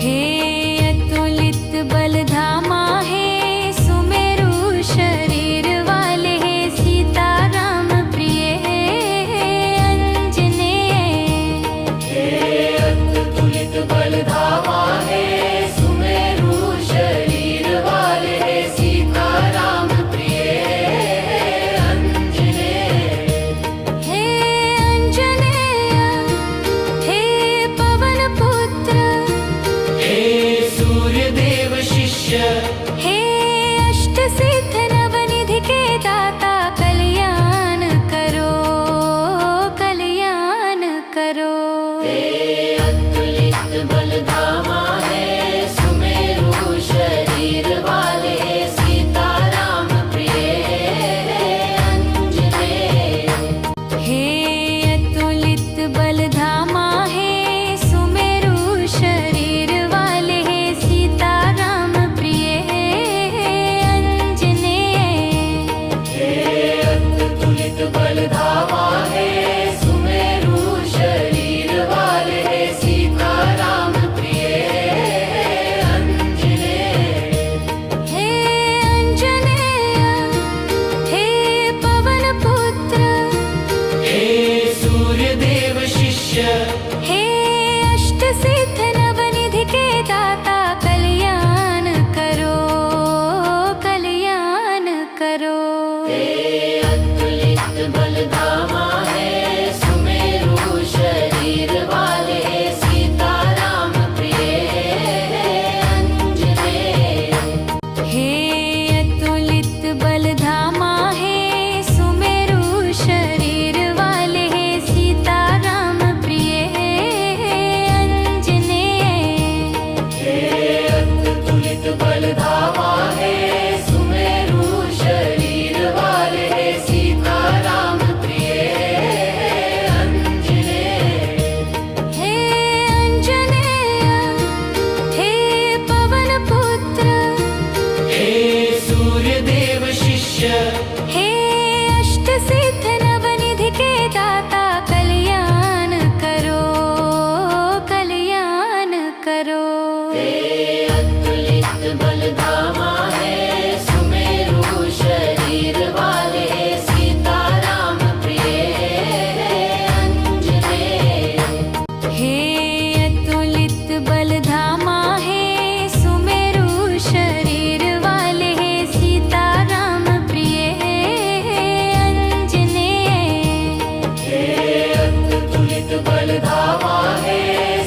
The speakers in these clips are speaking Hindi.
हे अतुलित बलधामा हे सुमेरु शरीर वाले हे सीताराम प्रिय हे अंजनेय। हे अतुलित बलधामा हे सुमेरु शरीर वाले हे सीताराम प्रिय अंजनेय। हे अंजनेय हे पवन पुत्र हे सूर्यदेव शिष्य हे अष्ट सिद्ध नवनिधि के दाता कल्याण करो कल्याण करो। हे अतुलित बलधामा हे सुमेरु शरीर वाले हे सीताराम प्रिय अंजनेय। हे अतुलित बलधामा हे सुमेरु शरीर वाले हे सीताराम प्रिय अंजनेय। हे अतुलित बलधामा हे सुमेरु शरीर वाले हे सीताराम प्रिय अंजनेय। हे अंजनेय हे पवन पुत्र हे सूर्यदेव शिष्य हे अष्ट सिद्ध नवनिधि के दाता कल्याण करो कल्याण करो। हे अतुलित बलधामा हे सुमेरु शरीर वाले हे सीताराम प्रिय अंजनेय। हे अतुलित बलधामा हे सुमेरु शरीर वाले हे सीताराम प्रिय अंजनेय। हे अतुलित बलधामा हे सुमेरु शरीर वाले हे सीताराम प्रिय अंजनेय। हे अंजनेय हे पवन पुत्र हे सूर्यदेव शिष्य हे अष्ट सिद्ध नवनिधि के दाता कल्याण करो कल्याण करो। हे अतुलित बलधामा हे सुमेरु शरीर वाले हे सीताराम प्रिय अंजनेय। हे अतुलित बलधामा हे सुमेरु शरीर वाले हे सीताराम प्रिय अंजनेय। हे अतुलित बलधामा हे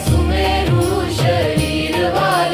सुमेरु शरीर वाले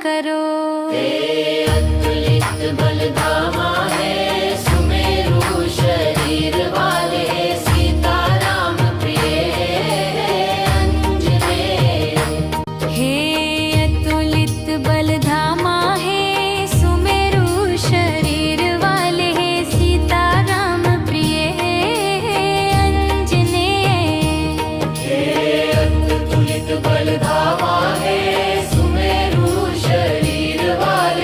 करो। हे अतुलित बलधामा है सुमेरु शरीर वाले सीताराम प्रिय अंजनेय। हे अतुलित बलधामा है सुमेरु शरीर वाले सीताराम प्रिय अंजनेय। हे अतुलित बलधामा है सुमेरु शरीर वाले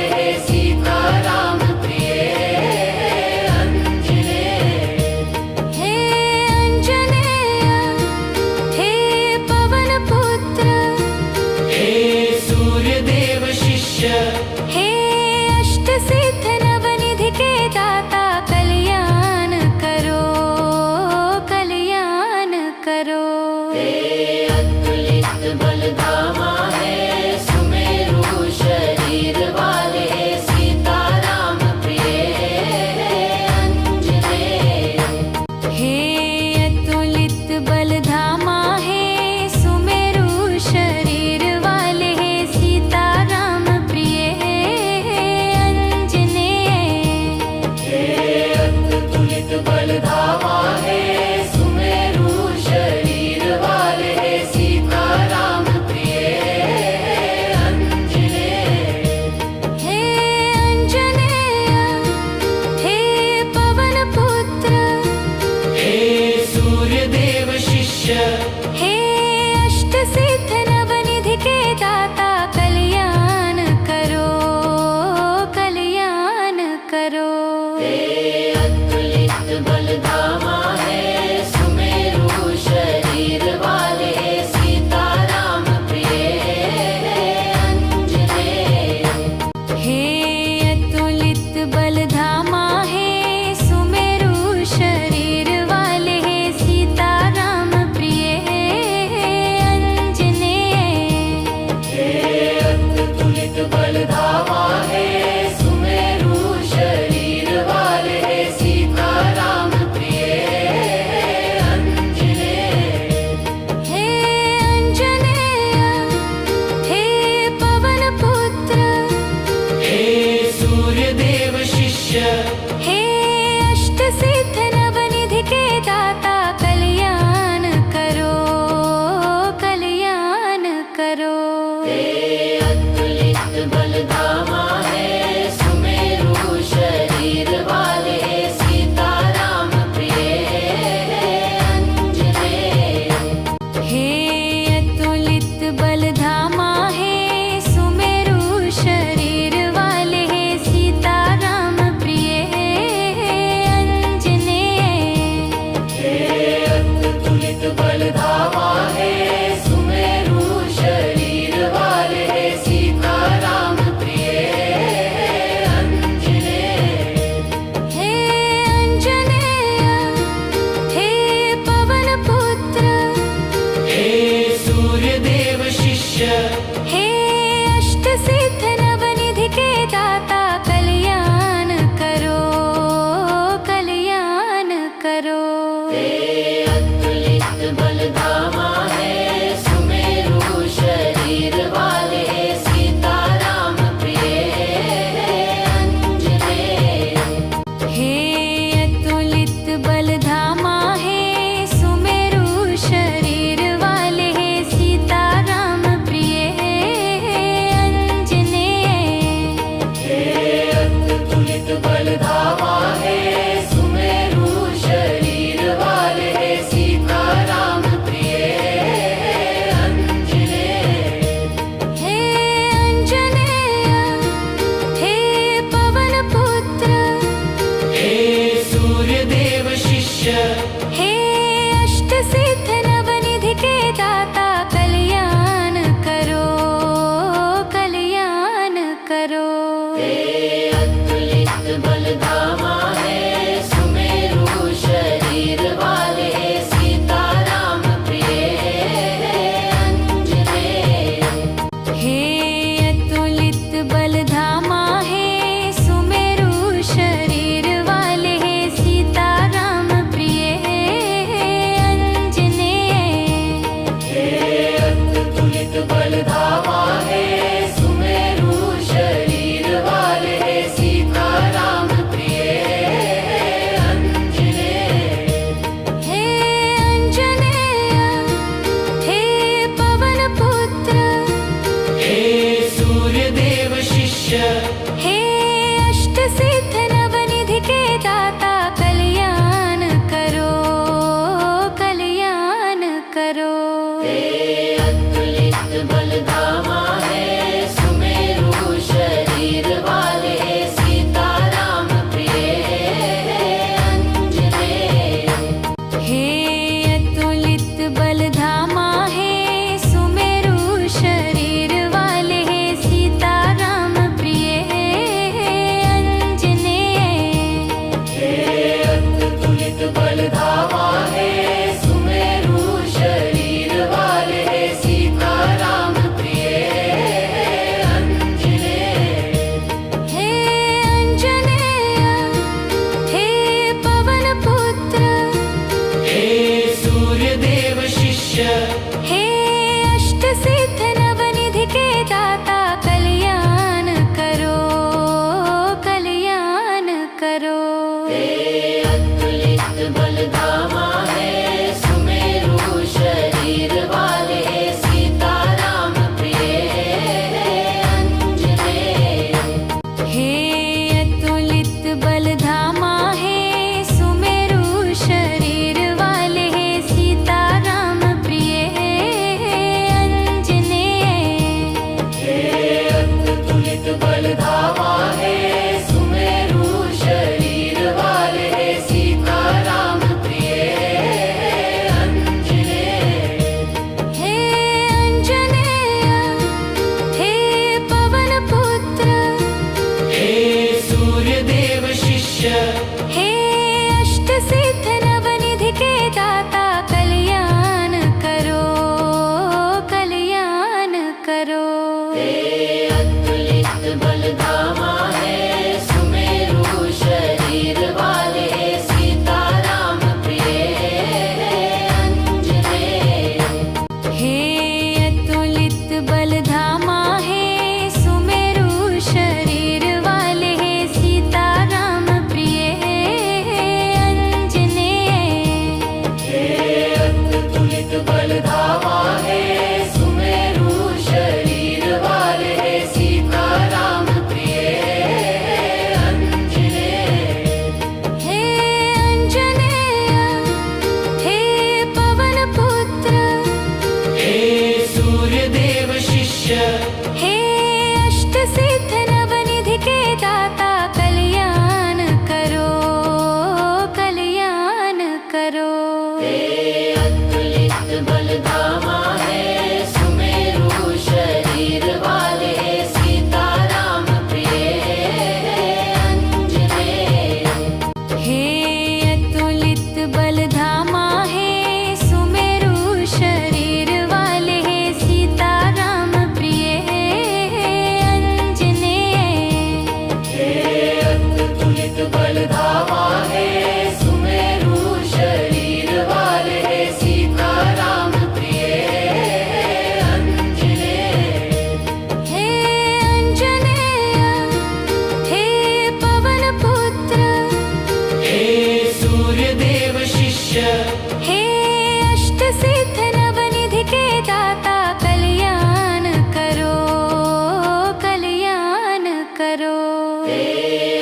हे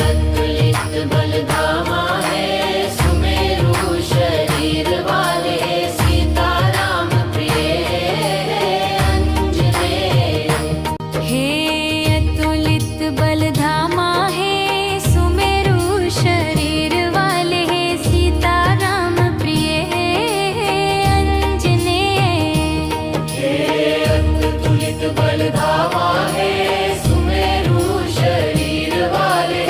अतुलित बलधामा है सुमेरु शरीर वाले सीताराम प्रिय अंजनेय हे अतुलित बलधामा है सुमेरु शरीर वाले सीताराम प्रिय अंजनेय हे अतुलित बलधामा है सुमेरु शरीर वाले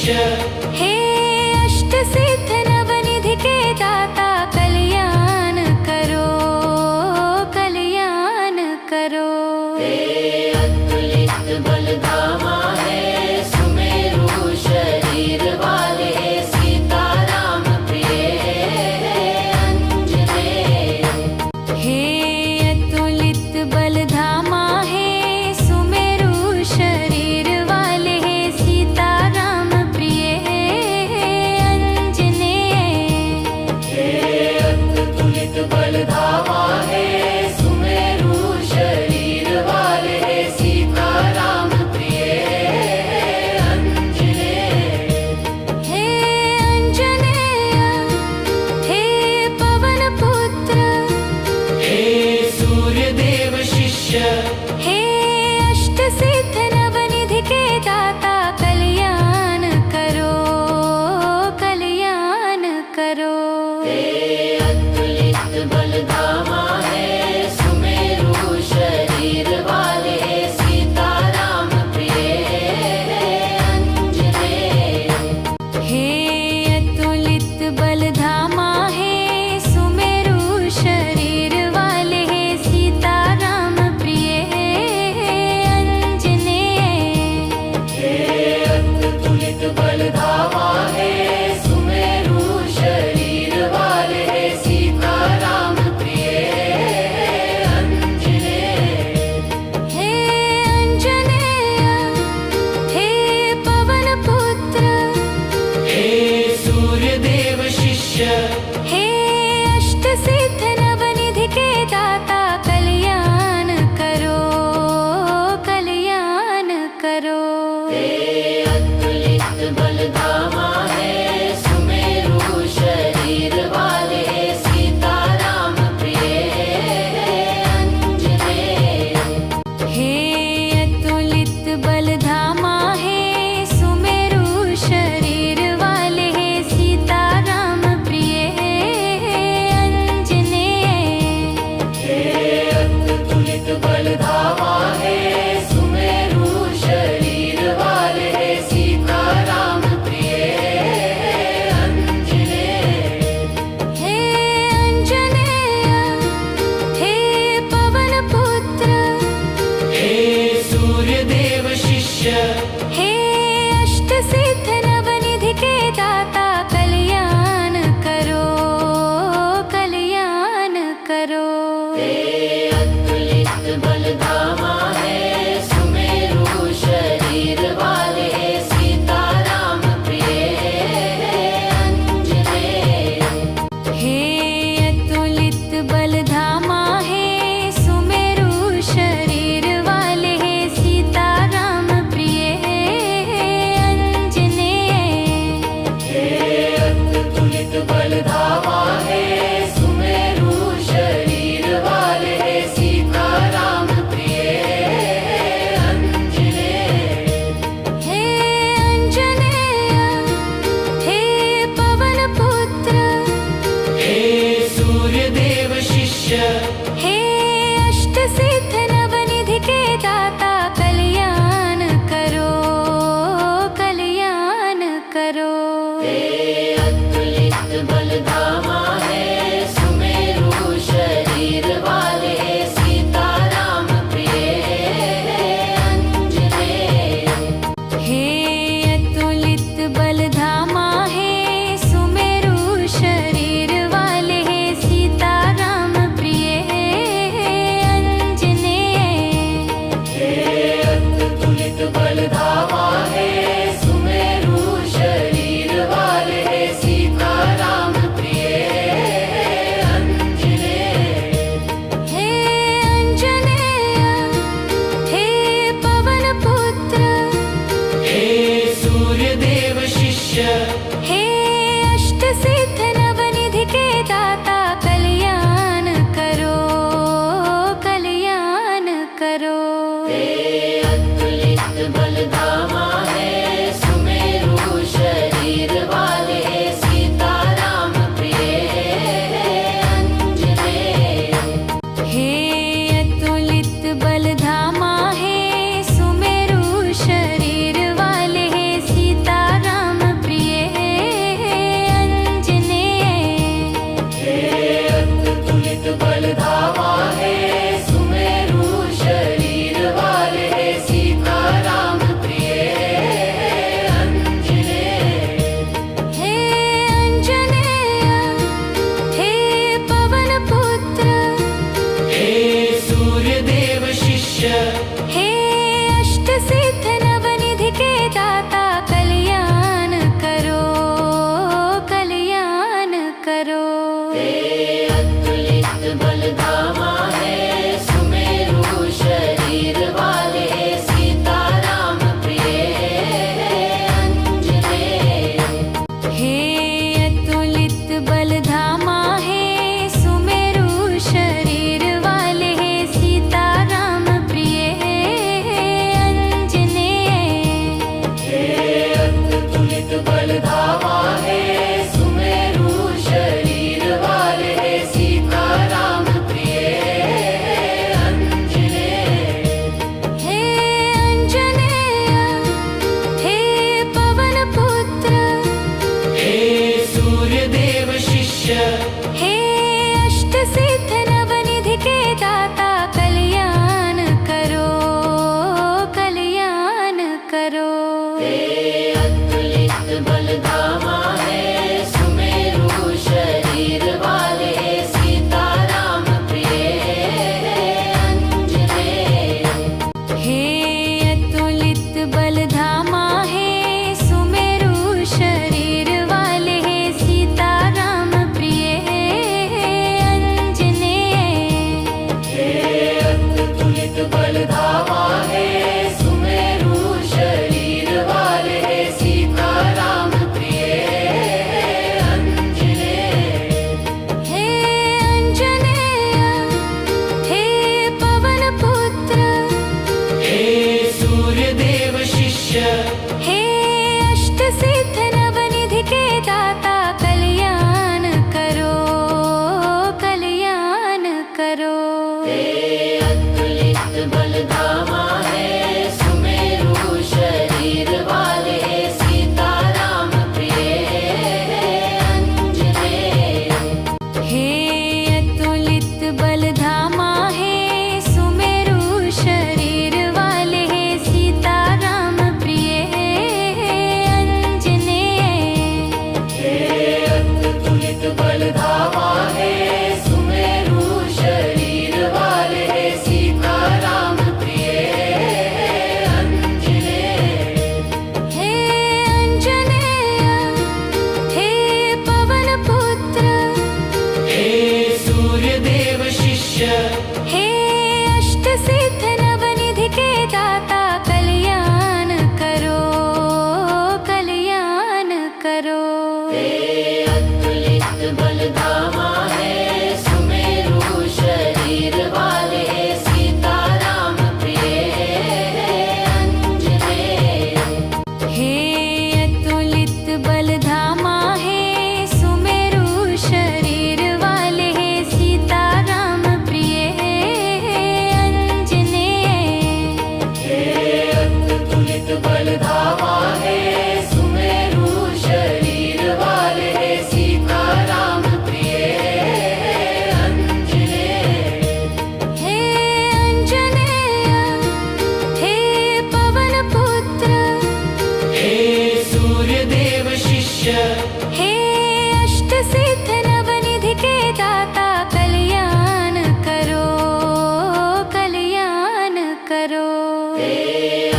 हे अष्ट सिद्ध नवनिधि के दाता कल्याण करो, कल्याण करो। हे अतुलित बलधामा है सुमेरु शरीर वाले सीताराम प्रिय अंजनेय। हे अतुलित बलधामा है सुमेरु शरीर वाले सीताराम प्रिय अष्ट सिद्ध नवनिधि के दाता कल्याण करो, कल्याण करो। हे अतुलित बलधामा है सुमेरु शरीर वाले सीताराम प्रिय अंजनेय। हे अतुलित बलधामा है सुमेरु शरीर वाले सीताराम प्रिय अंजनेय। हे अतुलित बलधामा है सुमेरु शरीर वाले सीताराम प्रिय अंजनेय। हे अंजनेय हे पवन पुत्र, हे सूर्यदेव शिष्य, हे अष्ट सिद्ध नवनिधि के दाता कल्याण करो, कल्याण करो। हे अतुलित बलधामा है सुमेरु शरीर वाले सीताराम प्रिय अंजनेय। हे अतुलित बलधामा है सुमेरु शरीर वाले सीताराम प्रिय अंजनेय। हे अतुलित बलधामा है सुमेरु शरीर वाले सीताराम प्रिय अंजनेय। हे अंजनेय हे पवन पुत्र, हे सूर्यदेव शिष्य, हे अष्ट सिद्ध नवनिधि के दाता कल्याण करो, कल्याण करो। हे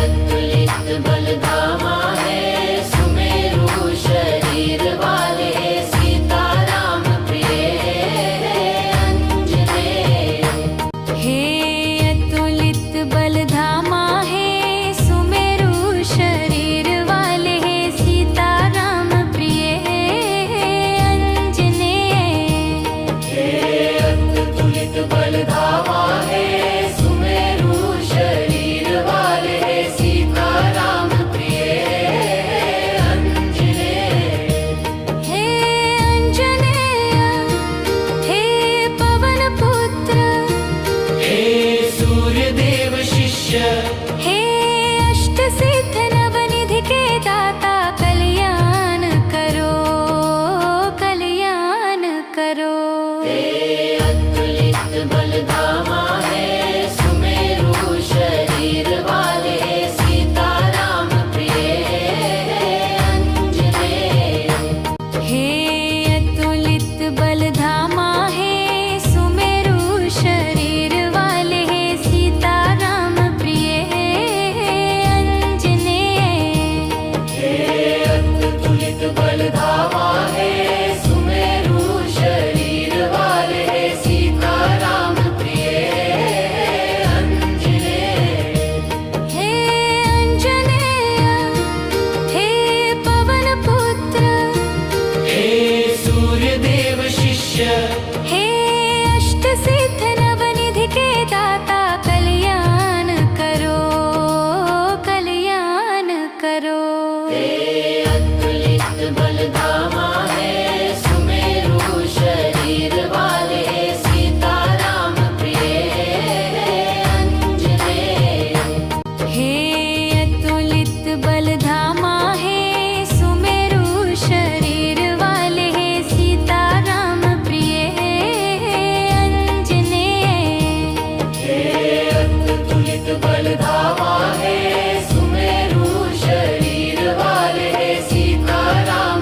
अतुलित बलधामा है सुमेरु शरीर वाले सीताराम प्रिय अंजनेय। हे अतुलित बलधामा है सुमेरु शरीर वाले सीताराम प्रिय अंजनेय। हे अतुलित बलधामा है सुमेरु शरीर वाले सीताराम प्रिय अंजनेय। हे अंजनेय हे पवन पुत्र, हे सूर्यदेव शिष्य, हे अष्ट सिद्ध नवनिधि के दाता कल्याण करो, कल्याण करो। हे अतुलित बलधामा है सुमेरु शरीर वाले सीताराम प्रिय अंजनेय। हे अतुलित बलधामा है सुमेरु शरीर वाले सीताराम प्रिय अंजनेय। हे अतुलित बलधामा है सुमेरु शरीर वाले सीताराम प्रिय अंजनेय। हे अंजनेय हे पवन पुत्र, हे सूर्यदेव शिष्य, हे अष्ट सिद्ध नवनिधि के दाता कल्याण करो, कल्याण करो। हे अतुलित बलधामा है सुमेरु शरीर वाले सीताराम प्रिय अंजनेय। हे अतुलित बलधामा है सुमेरु शरीर वाले सीताराम प्रिय अंजनेय। हे अतुलित बलधामा है सुमेरु शरीर वाले सीताराम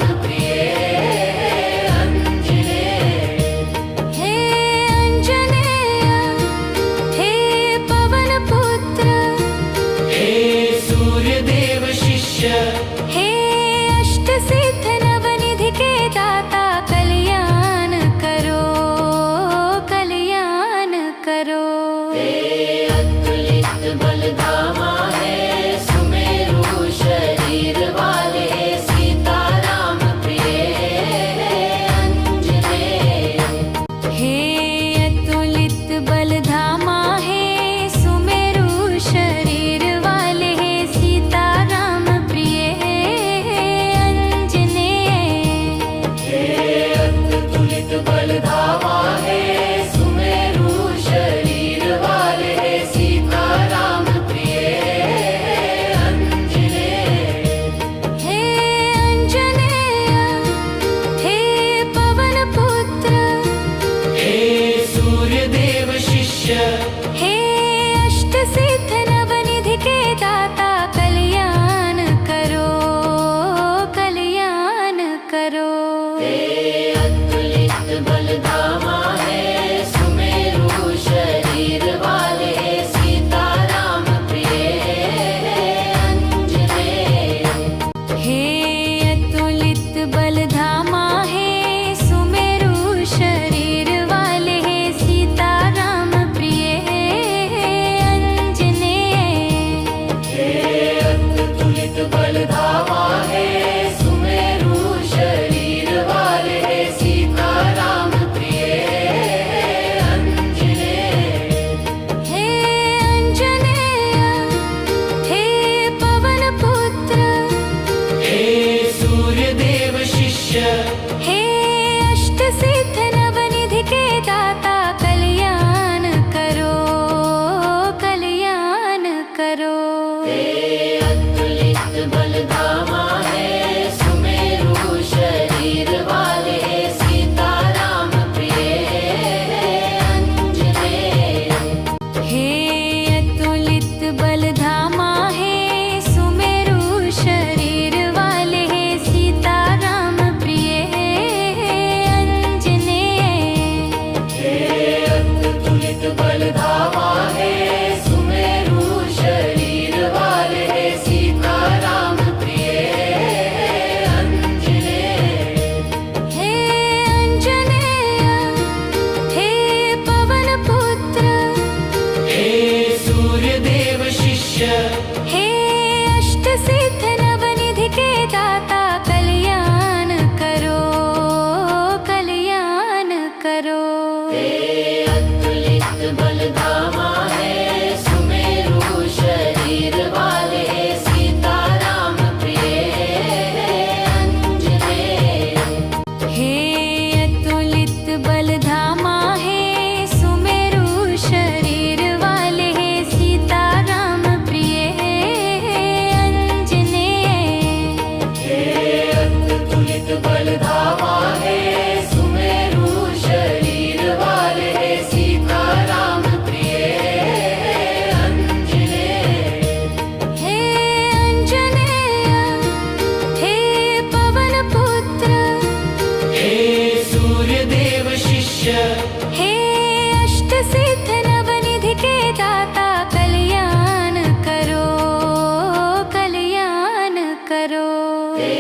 हे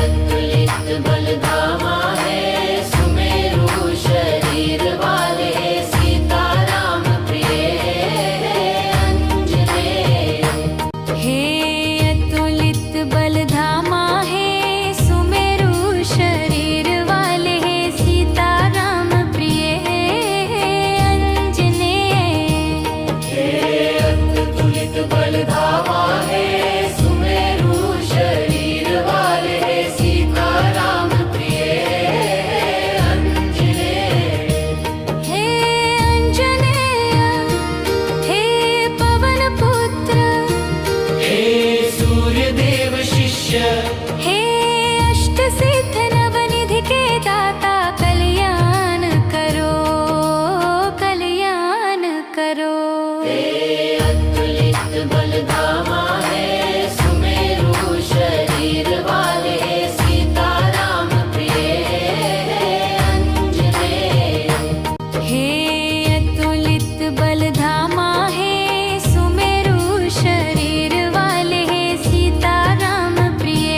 अतुलित बलधामा है सुमेरु शरीर वाले सीताराम प्रिय अंजनेय हे अतुलित बलधामा है सुमेरु शरीर वाले सीताराम प्रिय अंजनेय हे अतुलित बलधामा है सुमेरु शरीर वाले सीताराम प्रिय अंजनेय हे अंजनेय हे पवन पुत्र हे सूर्यदेव शिष्य हे अष्ट सिद्ध नवनिधि के दाता कल्याण करो कल्याण करो हे अतुलित बलधामा है सुमेरु शरीर वाले सीताराम प्रिय अंजनेय हे अतुलित बलधामा है सुमेरु शरीर वाले सीताराम प्रिय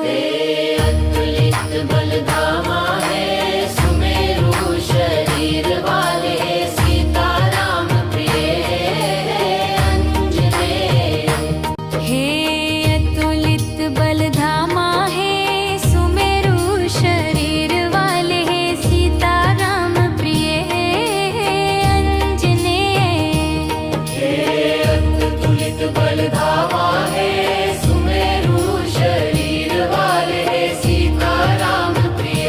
अतुलित बलधामा है सुमेरु शरीर वाले सीताराम प्रिय अंजनेय हे अतुलित बलधामा है सुमेरु शरीर वाले सीताराम प्रिय अंजनेय अतुलित बलधामा है सुमेरु शरीर वाले सीताराम प्रिय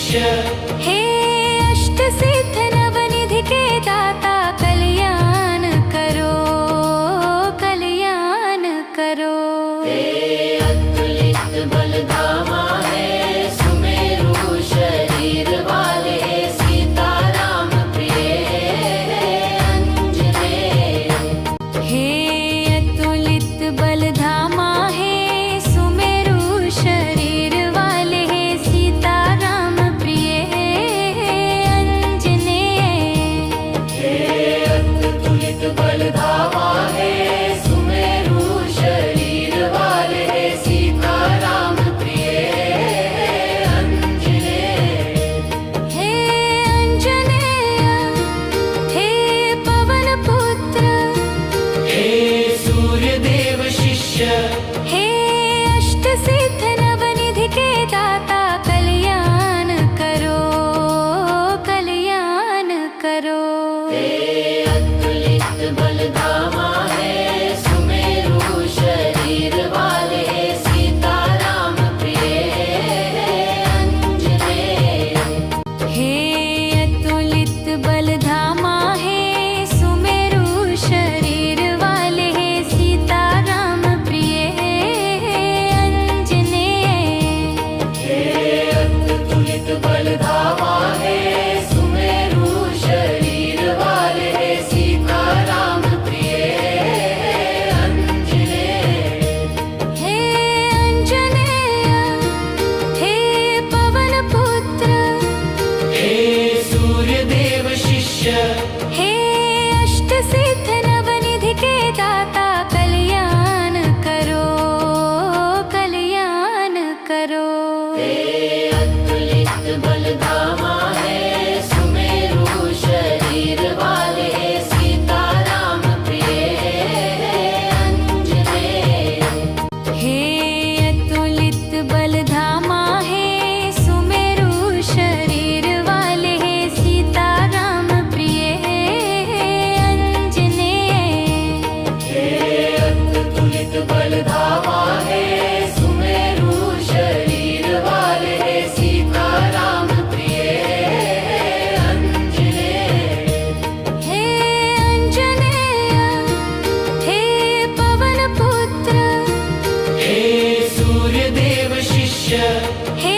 शिष्य हे अष्ट सिद्ध नवनिधि के दाता कल्याण करो कल्याण करो। हे अतुलित बलधामा है सुमेरु शरीर वाले सीताराम प्रिय अंजनेय। हे अतुलित बलधामा है सुमेरु शरीर वाले सीताराम प्रिय अंजनेय। हे अतुलित बलधामा है सुमेरु शरीर वाले सीताराम प्रिय अंजनेय। हे अंजनेय हे पवन पुत्र हे सूर्यदेव शिष्य हे अष्ट सिद्ध नवनिधि के दाता कल्याण करो कल्याण करो। हे अतुलित बलधामा है सुमेरु शरीर वाले सीताराम प्रिय अंजनेय। हे अतुलित बलधामा है सुमेरु शरीर वाले सीताराम प्रिय अंजनेय। हे अतुलित बलधामा है सुमेरु शरीर वाले सीताराम प्रिय अंजनेय। हे अंजनेय हे पवन पुत्र हे सूर्यदेव शिष्य हे अष्ट सिद्ध नवनिधि के दाता कल्याण करो कल्याण करो। हे अतुलित बलधामा है सुमेरु शरीर वाले सीताराम प्रिय अंजनेय। हे अतुलित बलधामा है सुमेरु शरीर वाले सीताराम प्रिय अंजनेय। हे अतुलित बलधामा है सुमेरु शरीर वाले सीताराम प्रिय अंजनेय। हे अंजनेय हे पवन पुत्र हे सूर्यदेव शिष्य हे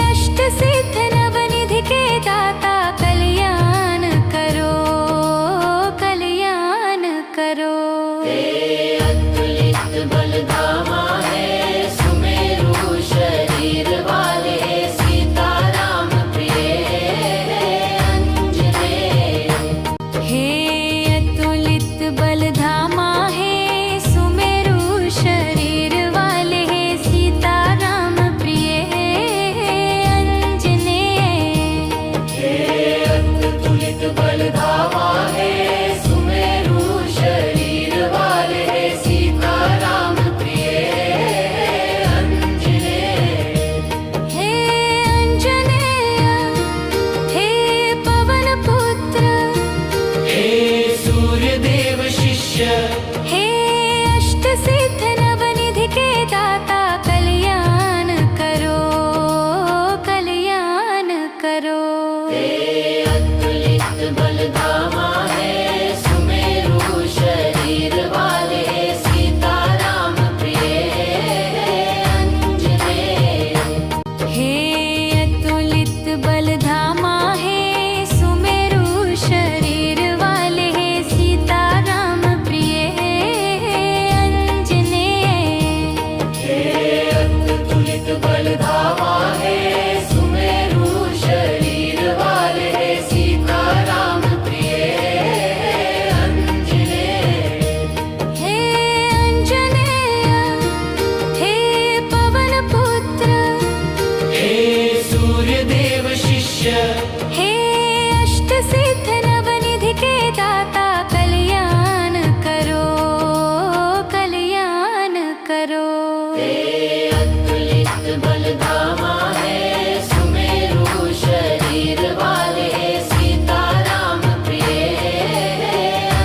अष्ट सिद्ध नवनिधि के दाता कल्याण करो कल्याण करो। हे अतुलित बलधामा है सुमेरु शरीर वाले सीताराम प्रिय अंजनेय। हे अतुलित बलधामा है सुमेरु शरीर वाले सीताराम प्रिय अंजनेय। हे अतुलित बलधामा है सुमेरु शरीर वाले सीताराम प्रिय अंजनेय। हे अंजनेय हे पवन पुत्र हे सूर्यदेव शिष्य हे अष्ट सिद्ध नवनिधि के दाता कल्याण करो कल्याण करो। हे अतुलित बलधामा है सुमेरु शरीर वाले सीताराम प्रिय अंजनेय। हे अतुलित बलधामा है सुमेरु शरीर वाले सीताराम प्रिय अंजनेय। हे अतुलित बलधामा है सुमेरु शरीर वाले सीताराम प्रिय अंजनेय। हे अंजनेय हे पवन पुत्र हे सूर्यदेव शिष्य हे अष्ट सिद्ध नवनिधि के दाता कल्याण करो कल्याण करो। हे अतुलित बलधामा है सुमेरु शरीर वाले सीताराम प्रिय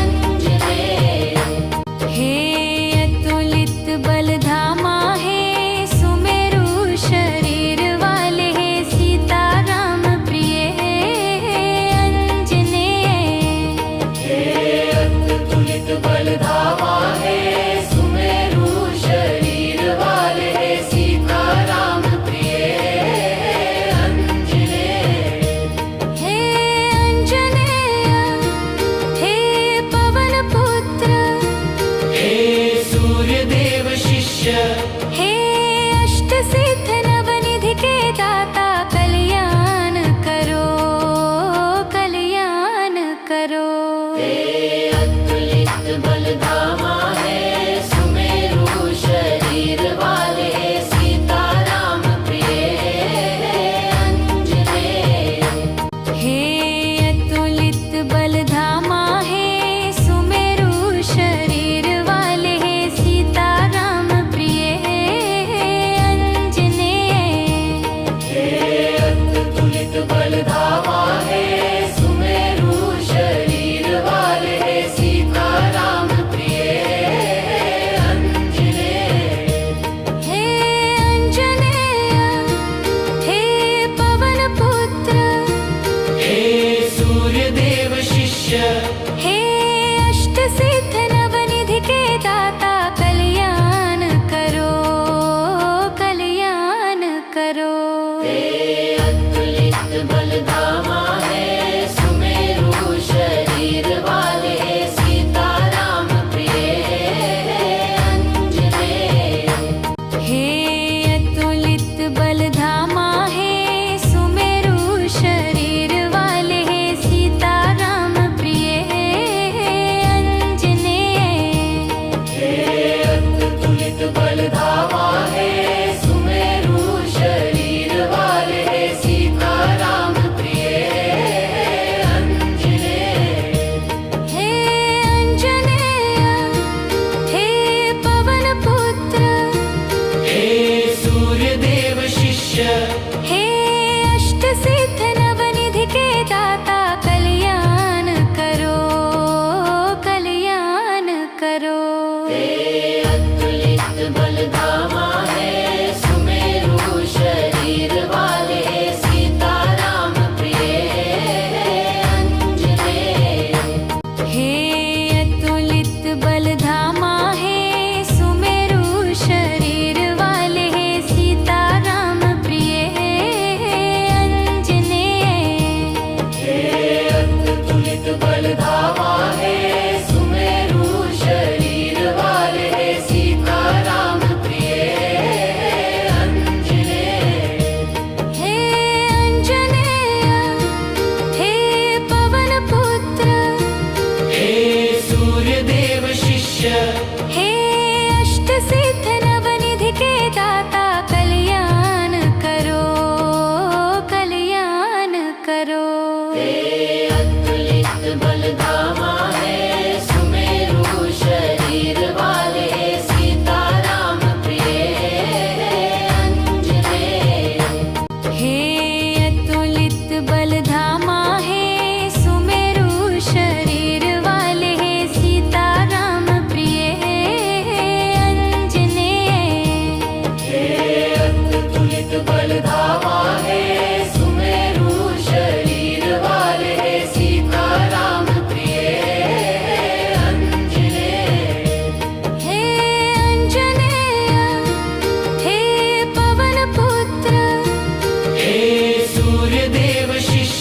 अंजनेय। हे अतुलित बलधामा है सुमेरु शरीर वाले सीताराम बलधामा है सुमेरु शरीर वाले सीता राम प्रिय अंजनेय अतुलित बलधामा है सुमेरु शरीर वाले सीता राम प्रिय अंजनेय हे अंजनेय हे पवन पुत्र हे सूर्यदेव शिष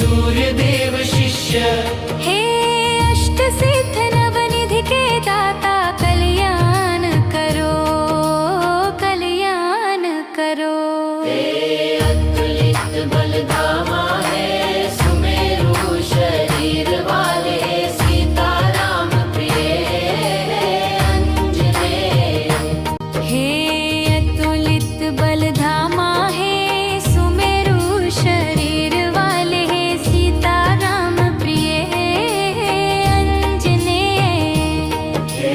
सूर्यदेव शिष्य हे अष्ट सिद्ध नवनिधि के दाता कल्याण करो कल्याण करो। हे अतुलित बलधामा है सुमेरु शरीर वाले सीता राम प्रिय अंजनेय। हे अतुलित बलधामा है सुमेरु शरीर वाले सीता राम प्रिय अंजनेय। हे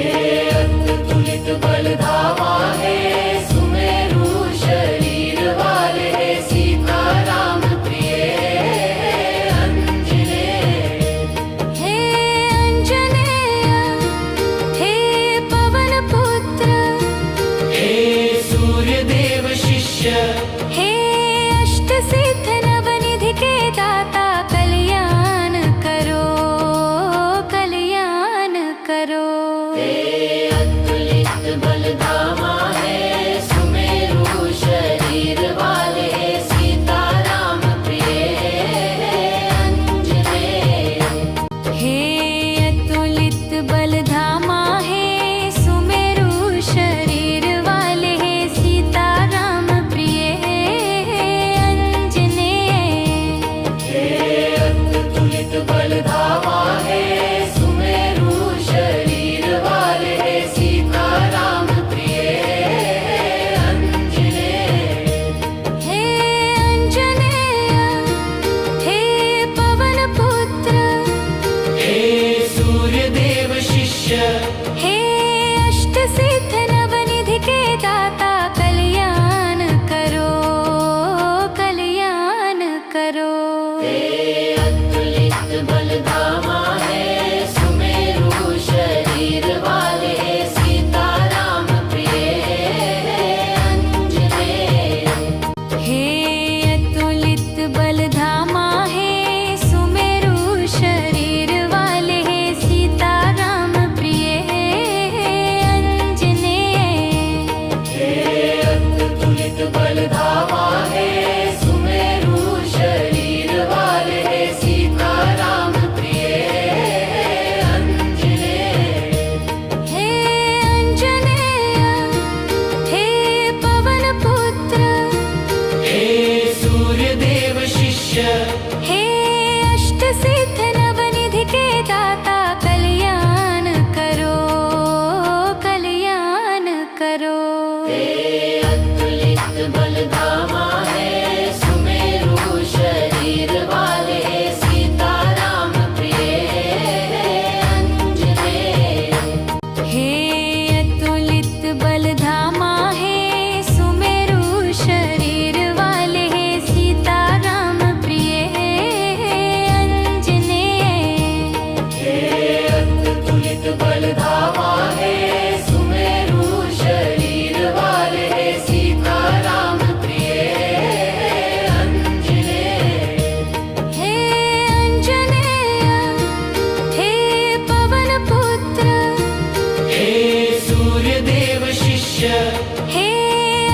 अतुलित बलधामा है सुमेरु शरीर वाले सीता राम प्रिय अंजनेय। हे अंजनेय हे पवन पुत्र हे सूर्यदेव शिष्य हे अष्ट सिद्ध नवनिधि के दाता कल्याण करो कल्याण करो। हे अतुलित बलधामा है सुमेरु शरीर वाले सीता राम प्रिय अंजनेय। हे अतुलित बलधामा है सुमेरु शरीर वाले सीता राम प्रिय अंजनेय। हे अतुलित बलधामा है सुमेरु शरीर वाले सीता राम प्रिय अंजनेय। हे अंजनेय हे पवन पुत्र हे सूर्यदेव शिष्य हे अष्ट सिद्ध नवनिधि के दाता कल्याण करो कल्याण करो। हे अतुलित बलधामा है सुमेरु शरीर वाले सीता राम प्रिय अंजनेय। हे अतुलित बलधामा है सुमेरु शरीर वाले सीता राम प्रिय अंजनेय। हे अतुलित बलधामा है सुमेरु शरीर वाले सीता राम प्रिय अंजनेय। हे अंजनेय हे पवन पुत्र हे सूर्यदेव शिष्य हे अष्ट सिद्ध नवनिधि के दाता कल्याण करो कल्याण करो। हे अतुलित बलधामा है सुमेरु शरीर वाले सीता राम प्रिय अंजनेय। हे अतुलित बलधामा है सुमेरु शरीर वाले सीता राम प्रिय अंजनेय। हे अतुलित बलधामा है सुमेरु शरीर वाले सीता राम प्रिय अंजनेय। हे अंजनेय हे पवन पुत्र हे सूर्यदेव शिष्य हे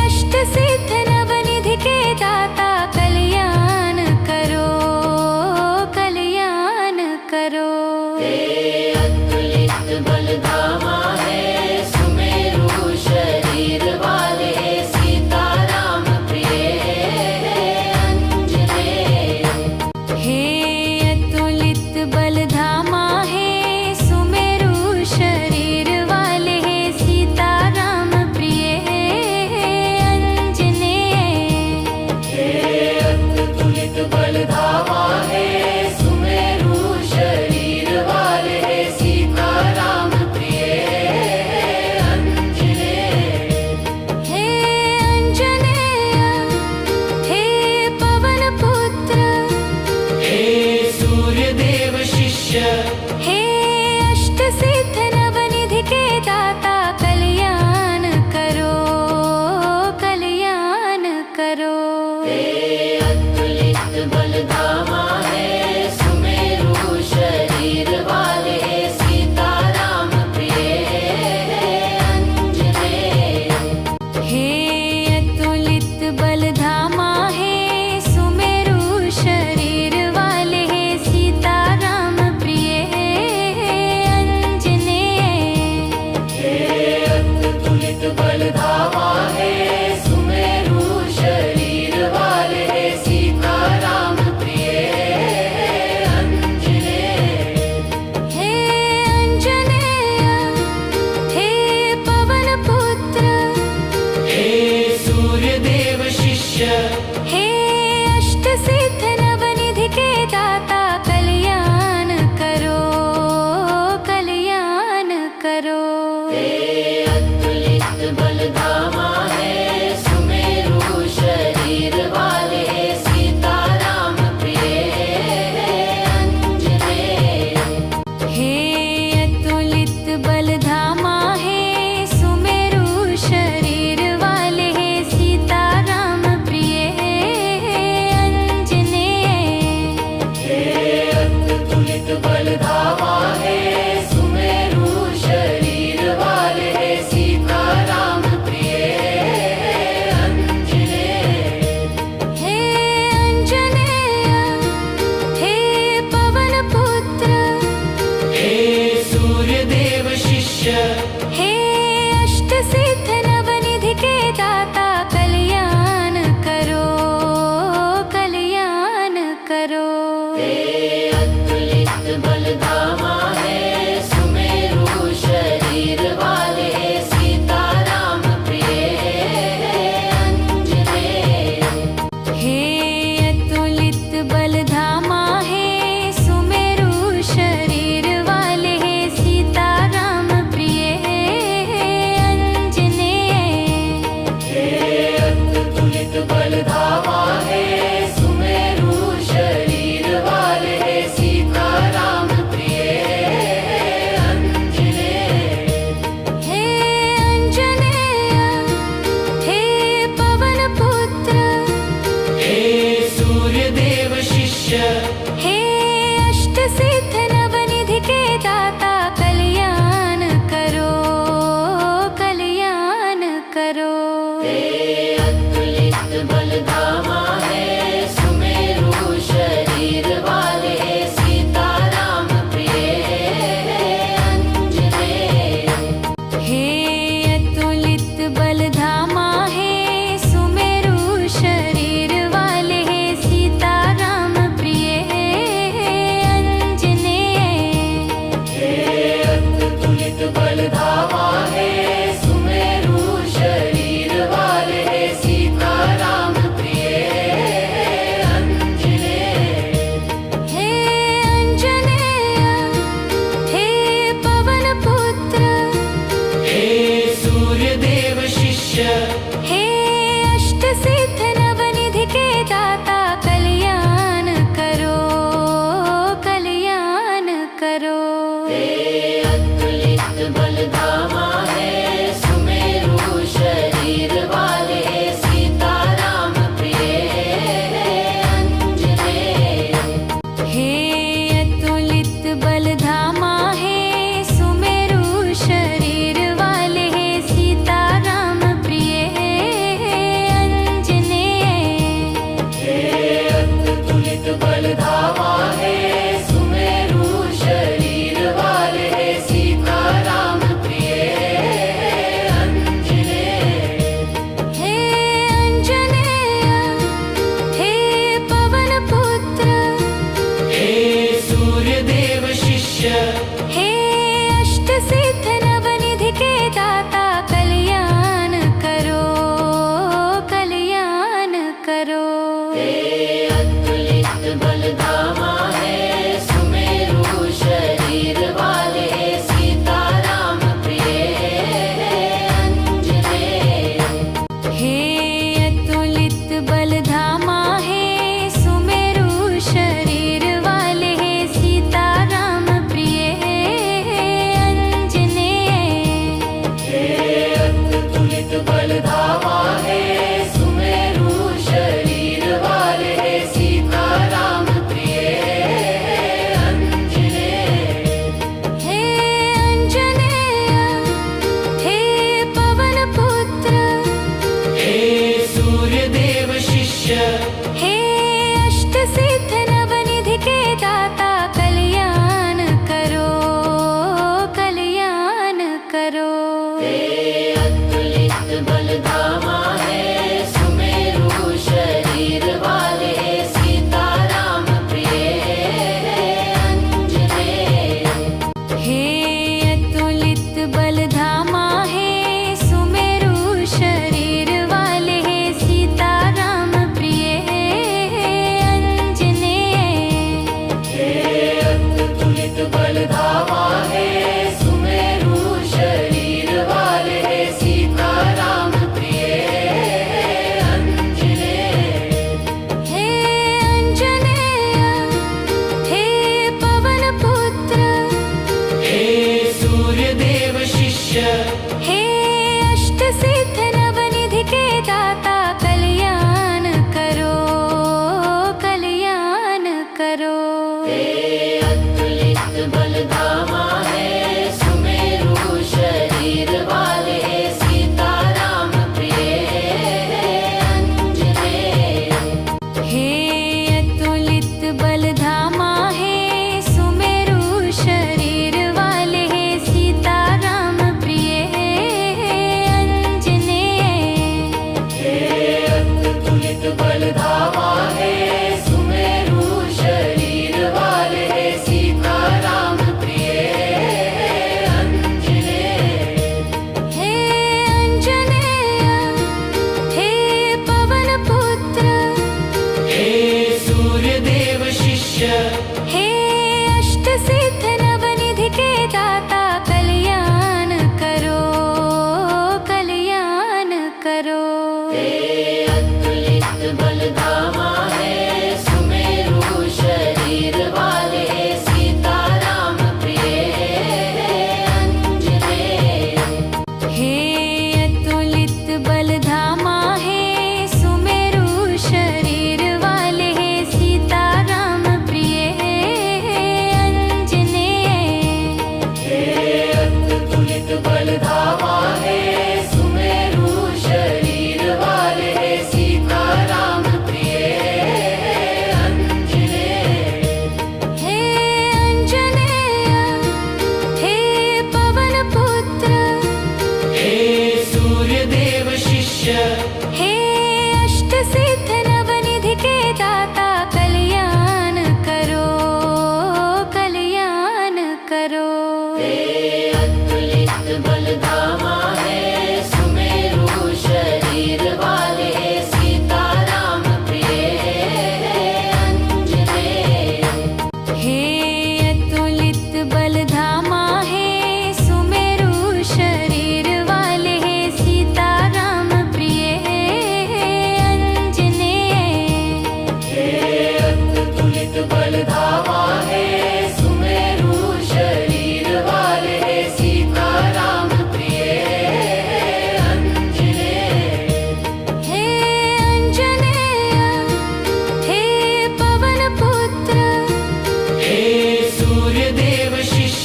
अष्ट सिद्ध नवनिधि के दाता कल्याण करो कल्याण करो। हे अतुलित बलधामा है सुमेरु शरीर वाले सीता राम प्रिय अंजनेय। हे अतुलित बलधामा है सुमेरु शरीर वाले सीता राम प्रिय अंजनेय। हे अतुलित बलधामा है सुमेरु शरीर वाले सीता राम प्रिय अंजनेय। हे अंजनेय हे पवन पुत्र हे सूर्यदेव शिष्य हे अष्ट सिद्ध नवनिधि के दाता कल्याण करो कल्याण करो। हे अतुलित बलधामा है सुमेरु शरीर वाले सीता राम प्रिय अंजनेय। हे अतुलित बलधामा है सुमेरु शरीर वाले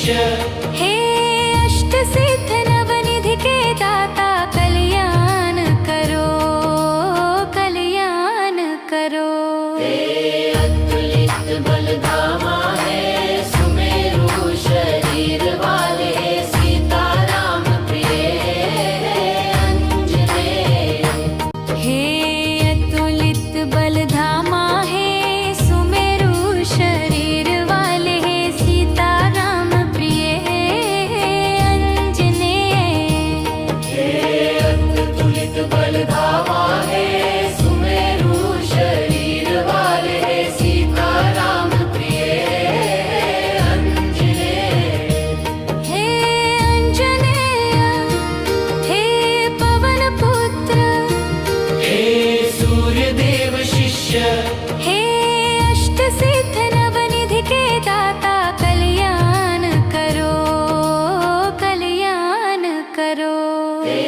शिष्य हे अष्ट सिद्ध नवनिधि के दाता कल्याण करो कल्याण करो। हे अतुलित बलधामा है सुमेरु शरीर वाले सीताराम प्रिय अंजनेय। हे अतुलित बलधामा है सुमेरु शरीर वाले सीताराम प्रिय अंजनेय। हे अतुलित बलधामा है सुमेरु शरीर वाले सीताराम प्रिय अंजनेय। हे अंजनेय हे पवन पुत्र हे सूर्यदेव शिष्य हे अष्ट सिद्ध नवनिधि के दाता कल्याण करो कल्याण करो। हे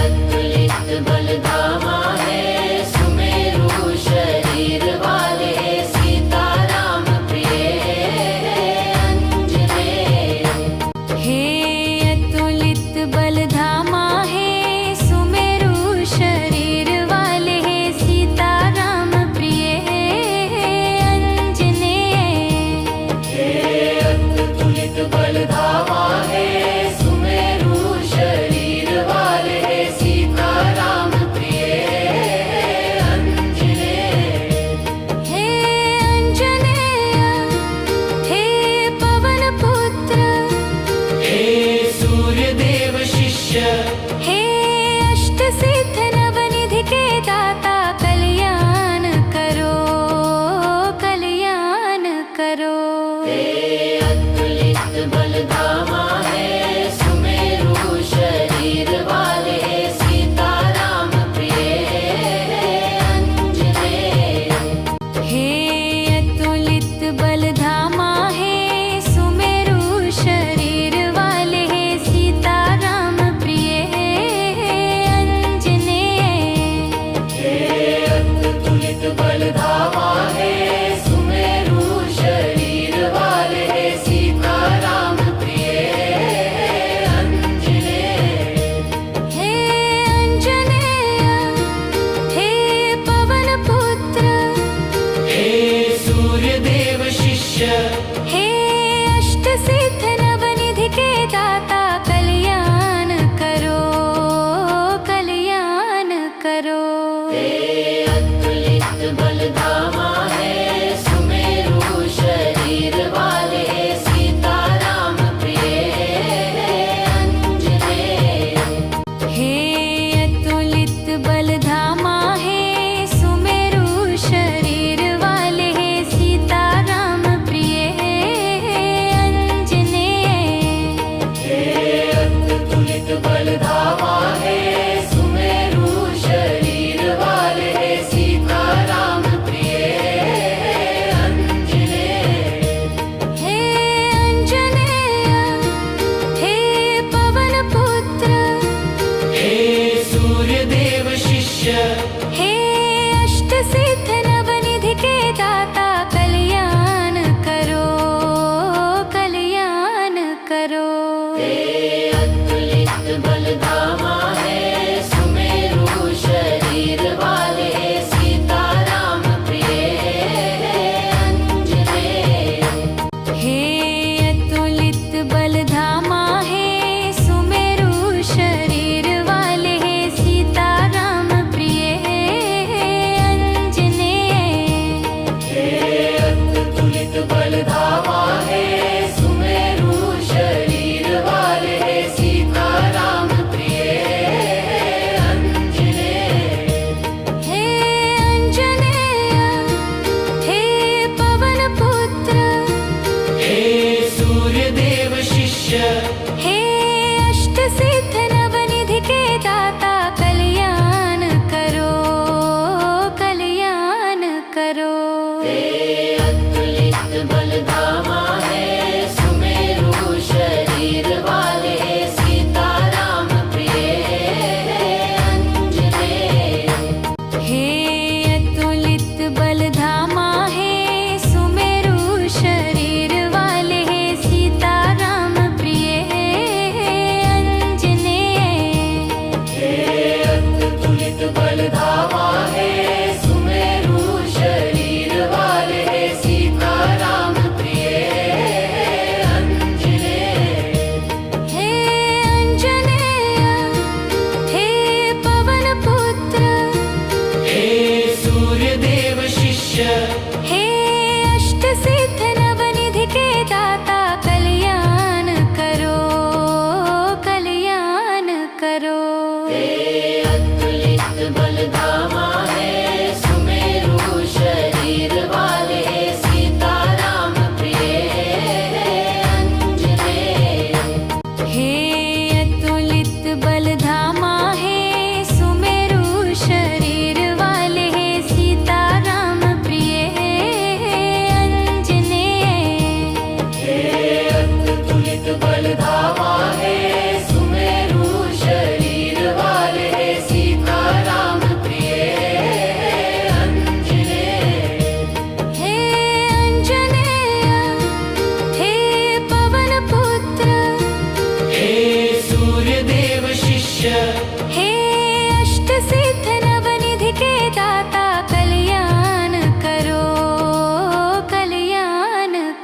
अतुलित बलधामा है सुमेरु शरीर वाले सीताराम प्रिय अंजनेय। हे अतुलित बलधामा है सुमेरु शरीर वाले सीताराम प्रिय अंजनेय। हे अतुलित बलधामा है सुमेरु शरीर वाले सीताराम प्रिय अंजनेय। हे अंजनेय हे पवन पुत्र हे सूर्यदेव शिष्य हे अष्ट सिद्ध नवनिधि के दाता कल्याण करो कल्याण करो। हे अतुलित बलधामा है सुमेरु शरीर वाले सीताराम प्रिय अंजनेय। हे अतुलित बलधामा है सुमेरु शरीर वाले सीताराम प्रिय अंजनेय। हे अतुलित बलधामा है सुमेरु शरीर वाले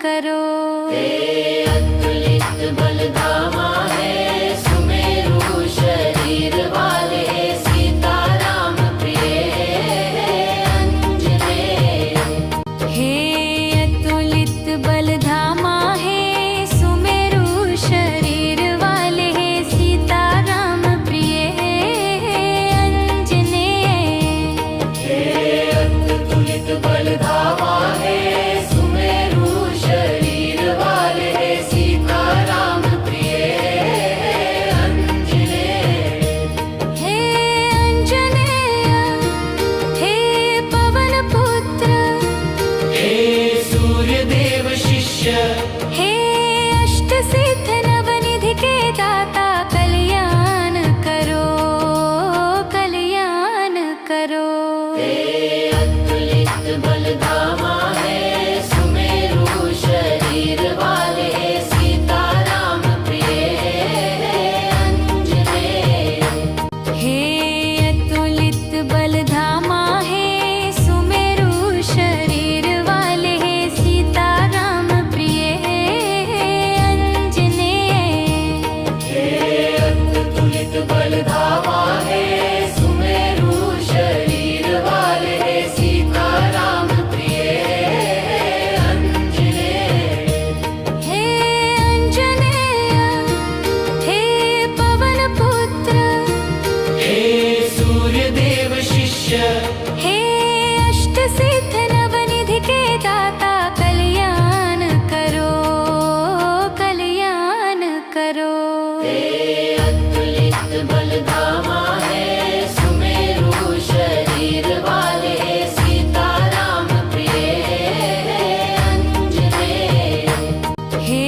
करो। हे अतुलित बलधामा है सुमेरु शरीर वाले सीताराम प्रिय अंजनेय। हे अतुलित बलधामा है सुमेरु शरीर वाले सीताराम प्रिय अंजनेय। हे अतुलित बलधामा है सुमेरु शरीर वाले सीताराम प्रिय अंजनेय। हे अंजनेय हे पवन पुत्र हे सूर्यदेव शिष्य हे अष्ट सिद्ध नवनिधि के दाता कल्याण करो कल्याण करो। हे अतुलित बलधामा है सुमेरु शरीर वाले सीताराम प्रिय अंजनेय। हे अतुलित बलधामा है सुमेरु शरीर वाले सीताराम प्रिय अंजनेय। हे अतुलित बलधामा है सुमेरु शरीर वाले सीताराम प्रिय अंजनेय। हे अंजनेय हे पवन पुत्र हे सूर्यदेव शिष्य हे अष्ट सिद्ध नवनिधि के दाता कल्याण करो कल्याण करो। हे अतुलित बलधामा है सुमेरु शरीर वाले सीताराम प्रिय अंजनेय। हे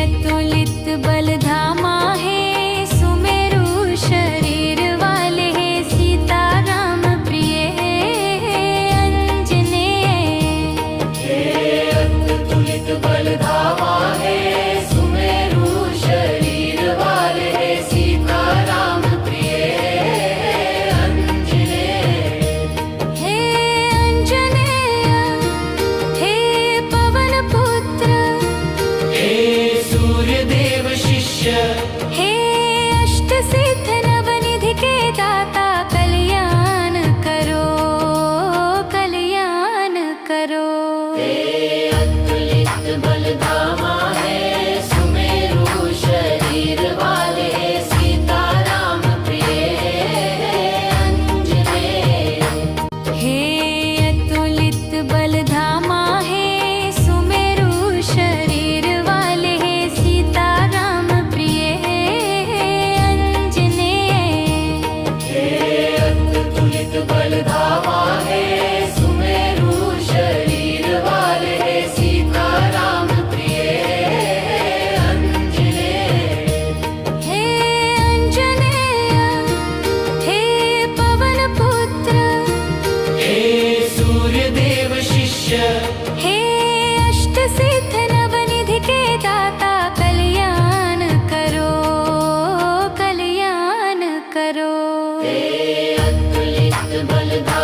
अतुलित बलधामा है सुमेरु शरीर वाले सीताराम प्रिय अंजनेय। हे अतुलित बलधामा है सुमेरु शरीर वाले सीताराम प्रिय अंजनेय। हे अंजनेय हे पवन पुत्र हे सूर्यदेव शिष्य हे अष्ट सिद्ध नवनिधि के दाता कल्याण करो कल्याण करो। हे अतुलित बलधामा है सुमेरु शरीर वाले सीताराम प्रिय अंजनेय। हे अतुलित बलधामा है सुमेरु शरीर वाले सीताराम प्रिय अंजनेय। हे अतुलित बलधामा है सुमेरु शरीर वाले सीताराम प्रिय अंजनेय। हे अंजनेय हे पवन पुत्र हे सूर्यदेव शिष्य हे अष्ट सिद्ध नवनिधि के दाता कल्याण करो कल्याण करो। हे अतुलित बलधामा